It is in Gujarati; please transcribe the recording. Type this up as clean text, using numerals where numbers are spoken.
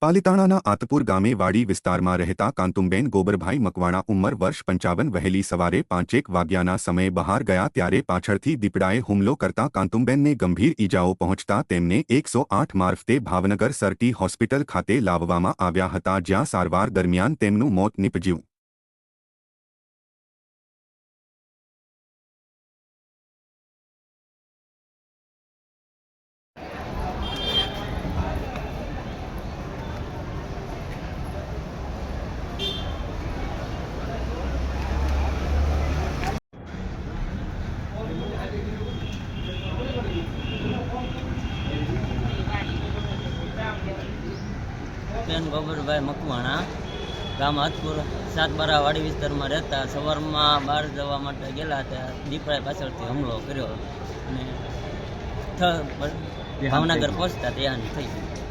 પાલિતાણાના આતપુર ગામે વાડી વિસ્તારમાં રહેતા કાંતુમબેન ગોબરભાઈ મકવાણા ઉંમર વર્ષ 55 વહેલી સવારે 5:01 વાગ્યાના સમયે બહાર ગયા ત્યારે પાછળથી દીપડાએ હુમલો કરતા કાંતુમબેનને ગંભીર ઈજાઓ પહોંચતા તેમને 108 મારફતે ભાવનગર સરટી હોસ્પિટલ ખાતે લાવવામાં આવ્યા હતા, જ્યાં સારવાર દરમિયાન તેમનું મોત નીપજ્યું. બેન ગોબરભાઈ મકવાણા, ગામ આતપુર સાતબારા વાડી વિસ્તારમાં રહેતા. સવારમાં બહાર જવા માટે ગયેલા હતા, દીપડાએ પાછળથી હુમલો કર્યો અને ભાવનગર પહોંચતા ત્યાં થઈ ગયું.